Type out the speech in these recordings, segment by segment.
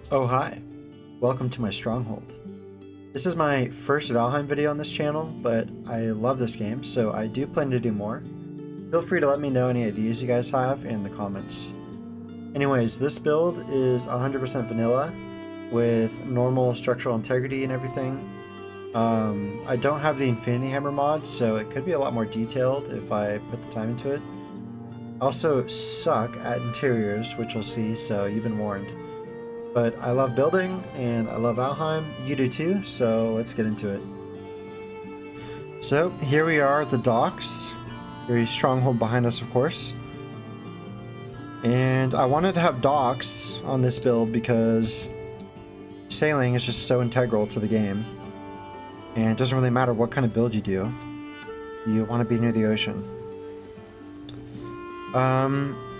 Oh hi, welcome to my stronghold. This is my first Valheim video on this channel, but I love this game, so I do plan to do more. Feel free to let me know any ideas you guys have in the comments. Anyways, this build is 100% vanilla with normal structural integrity and everything. I don't have the Infinity Hammer mod, so it could be a lot more detailed if I put the time into it. I also suck at interiors, which you'll see, so you've been warned. But I love building, and I love Valheim. You do too, so let's get into it. So here we are at the docks. Very stronghold behind us, of course. And I wanted to have docks on this build because sailing is just so integral to the game. And it doesn't really matter what kind of build you do. You want to be near the ocean.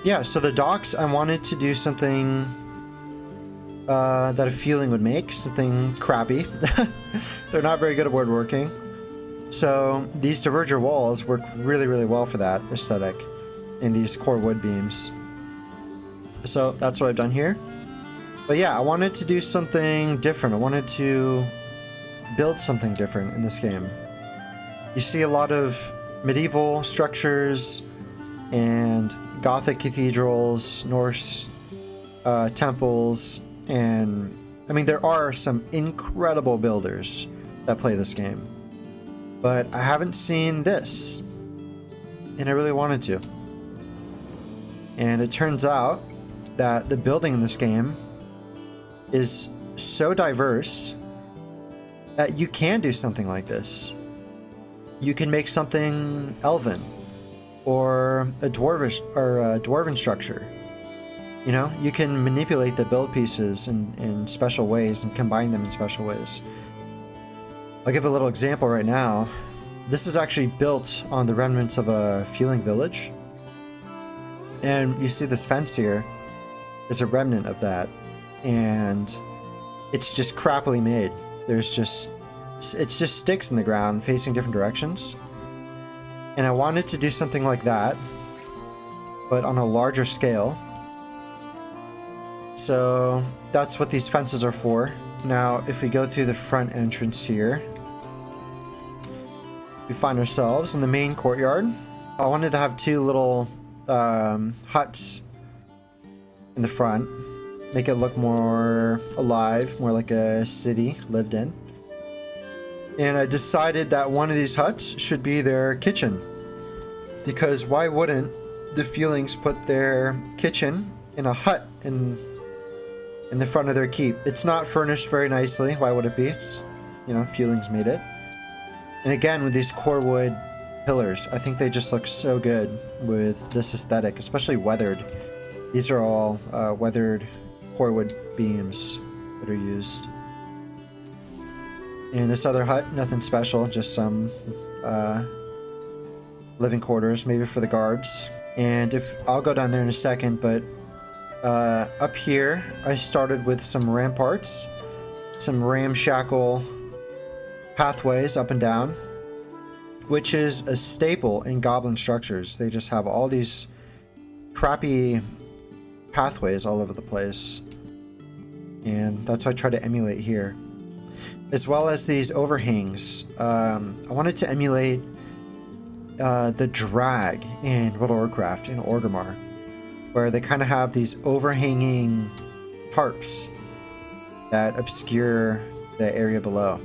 Yeah, so the docks, I wanted to do something that a Fuling would make, something crappy. They're not very good at woodworking. So these diverger walls work really, really well for that aesthetic in these core wood beams. So that's what I've done here. But yeah, I wanted to do something different. I wanted to build something different in this game. You see a lot of medieval structures and Gothic cathedrals, Norse temples, and I mean, there are some incredible builders that play this game, but I haven't seen this, and I really wanted to. And it turns out that the building in this game is so diverse that you can do something like this. You can make something elven, or a dwarven structure. You know, you can manipulate the build pieces in special ways and combine them in special ways. I'll give a little example right now. This is actually built on the remnants of a Fuling village. And you see this fence here is a remnant of that. And it's just crappily made. It's just sticks in the ground facing different directions. And I wanted to do something like that, but on a larger scale. So that's what these fences are for. Now, if we go through the front entrance here, we find ourselves in the main courtyard. I wanted to have two little huts in the front, make it look more alive, more like a city lived in. And I decided that one of these huts should be their kitchen, because why wouldn't the Fulings put their kitchen in a hut in the front of their keep? It's not furnished very nicely. Why would it be? It's, you know, Fulings made it. And again, with these core wood pillars, I think they just look so good with this aesthetic, especially weathered. These are all weathered core wood beams that are used. And this other hut, nothing special, just some living quarters, maybe for the guards. And if I'll go down there in a second, but up here, I started with some ramparts, some ramshackle pathways up and down, which is a staple in goblin structures. They just have all these crappy pathways all over the place. And that's what I try to emulate here. As well as these overhangs. I wanted to emulate the drag in World of Warcraft in Orgrimmar, where they kind of have these overhanging tarps that obscure the area below.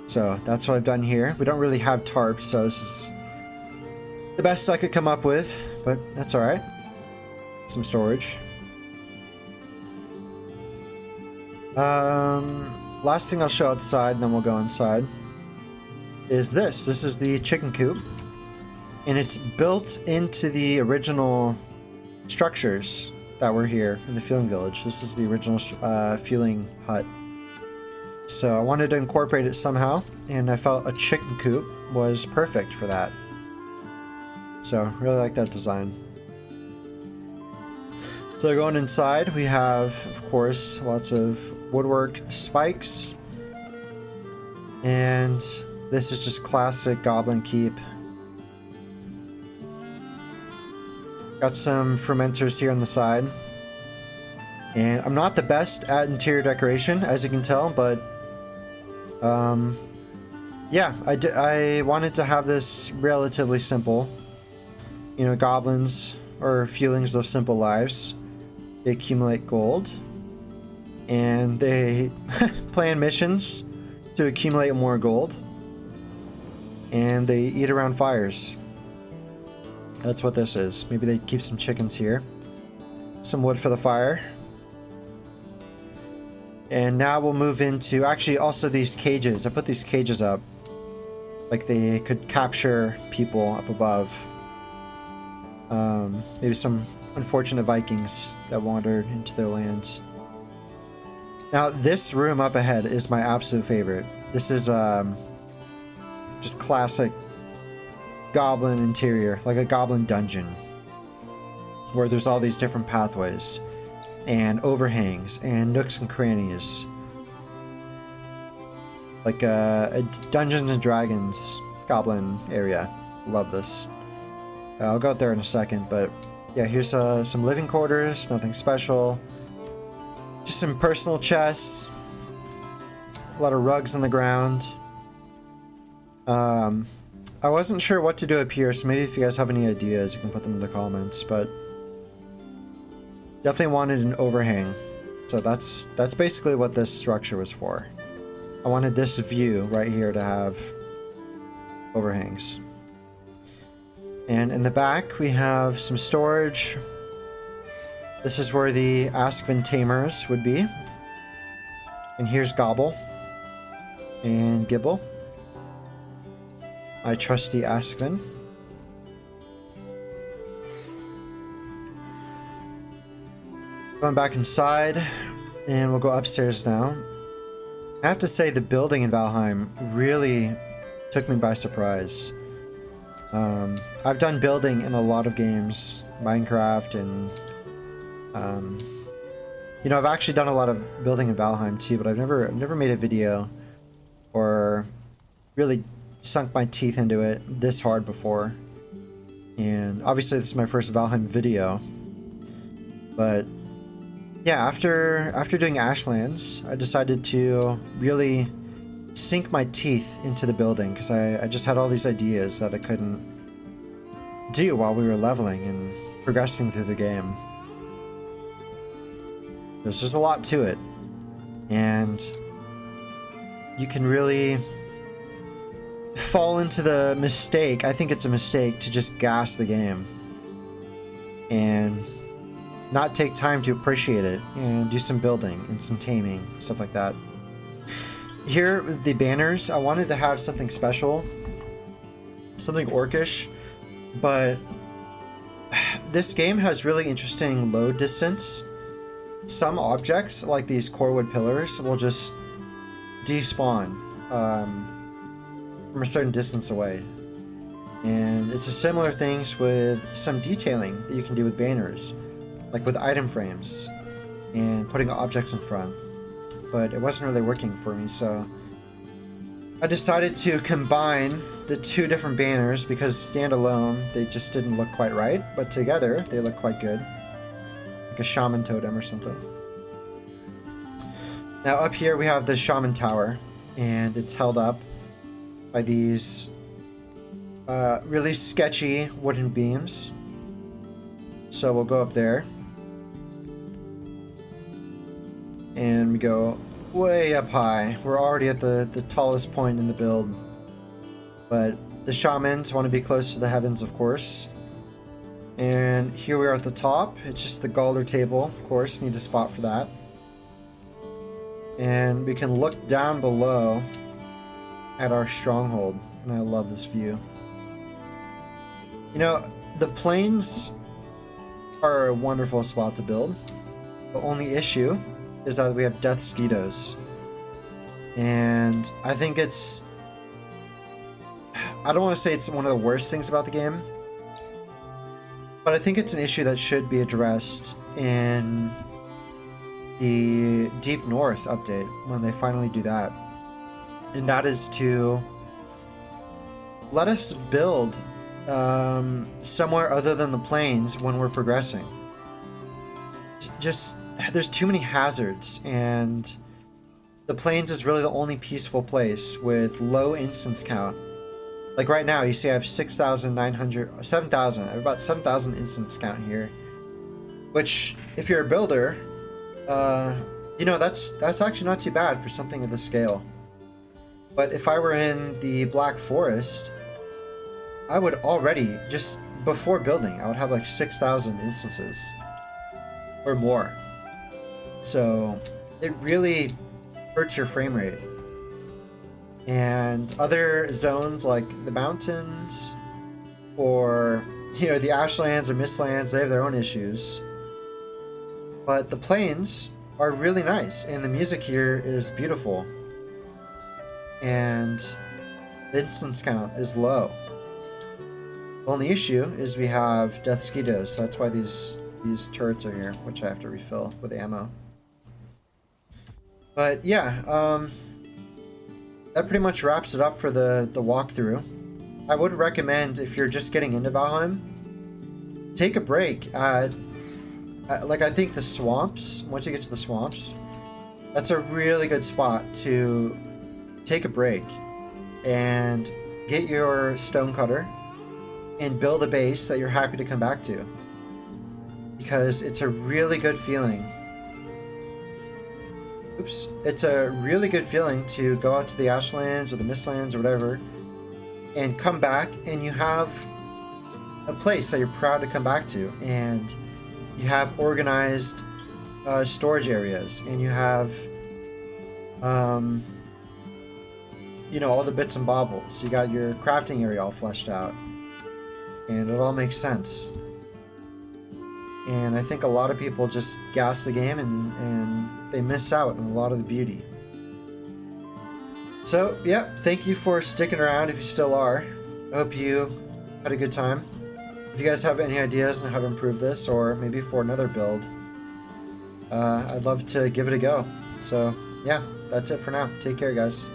So that's what I've done here. We don't really have tarps, so this is the best I could come up with, but that's all right. Some storage. Last thing I'll show outside, and then we'll go inside, is this. This is the chicken coop, and it's built into the original structures that were here in the Fuling village. This is the original Fuling hut. So I wanted to incorporate it somehow, and I felt a chicken coop was perfect for that. So really like that design. So going inside, we have, of course, lots of woodwork spikes. And this is just classic Goblin Keep. Got some fermenters here on the side. And I'm not the best at interior decoration, as you can tell, but yeah, I wanted to have this relatively simple. You know, goblins or feelings of simple lives. They accumulate gold, and they plan missions to accumulate more gold, and they eat around fires. That's what this is. Maybe they keep some chickens here. Some wood for the fire. And now we'll move into, actually, also these cages. I put these cages up. Like they could capture people up above. Maybe some unfortunate Vikings that wandered into their lands. Now, this room up ahead is my absolute favorite. This is just classic goblin interior, like a goblin dungeon, where there's all these different pathways and overhangs and nooks and crannies, like a Dungeons and Dragons goblin area. Love this. I'll go out there in a second, but yeah, here's some living quarters, nothing special. Just some personal chests, a lot of rugs on the ground. I wasn't sure what to do up here, so maybe if you guys have any ideas, you can put them in the comments, but definitely wanted an overhang. So that's basically what this structure was for. I wanted this view right here to have overhangs. And in the back, we have some storage. This is where the Askvin Tamers would be. And here's Gobble and Gibble, my trusty Askvin. Going back inside, and we'll go upstairs now. I have to say the building in Valheim really took me by surprise. I've done building in a lot of games, Minecraft, and you know, I've actually done a lot of building in Valheim too, but I've never made a video or really sunk my teeth into it this hard before. And obviously this is my first Valheim video, but yeah, after doing Ashlands, I decided to really sink my teeth into the building, because I just had all these ideas that I couldn't do while we were leveling and progressing through the game. There's just a lot to it, and you can really fall into the mistake. I think it's a mistake to just gas the game and not take time to appreciate it and do some building and some taming, stuff like that. Here with the banners, I wanted to have something special, something orcish, but this game has really interesting load distance. Some objects, like these corewood pillars, will just despawn from a certain distance away. And it's a similar things with some detailing that you can do with banners, like with item frames and putting objects in front. But it wasn't really working for me, so I decided to combine the two different banners, because standalone they just didn't look quite right, but together they look quite good, like a shaman totem or something. Now up here we have the shaman tower, and it's held up by these really sketchy wooden beams. So we'll go up there. And we go way up high. We're already at the tallest point in the build. But the shamans want to be close to the heavens, of course. And here we are at the top. It's just the Galder table, of course. Need a spot for that. And we can look down below at our stronghold. And I love this view. You know, the plains are a wonderful spot to build. The only issue is that we have death skeetos. And I think it's... I don't want to say it's one of the worst things about the game, but I think it's an issue that should be addressed in the Deep North update, when they finally do that. And that is to let us build somewhere other than the plains when we're progressing. Just there's too many hazards, and the plains is really the only peaceful place with low instance count. Like right now, you see I have 6,900, 7,000. I have about 7,000 instance count here. Which, if you're a builder, you know, that's actually not too bad for something of this scale. But if I were in the Black Forest, I would already, just before building, I would have like 6,000 instances or more. So it really hurts your frame rate. And other zones like the mountains or, you know, the ashlands or mistlands, they have their own issues. But the plains are really nice, and the music here is beautiful. And the instance count is low. The only issue is we have death mosquitoes, so that's why these turrets are here, which I have to refill with ammo. But yeah, that pretty much wraps it up for the walkthrough. I would recommend, if you're just getting into Valheim, take a break at, like, I think the swamps, once you get to the swamps, that's a really good spot to take a break and get your stonecutter and build a base that you're happy to come back to. Because it's a really good feeling. Oops. It's a really good feeling to go out to the Ashlands or the Mistlands or whatever and come back, and you have a place that you're proud to come back to, and you have organized storage areas, and you have you know, all the bits and baubles. You got your crafting area all fleshed out, and it all makes sense. And I think a lot of people just gas the game and they miss out on a lot of the beauty. So, yeah, thank you for sticking around if you still are. I hope you had a good time. If you guys have any ideas on how to improve this, or maybe for another build, I'd love to give it a go. So, yeah, that's it for now. Take care, guys.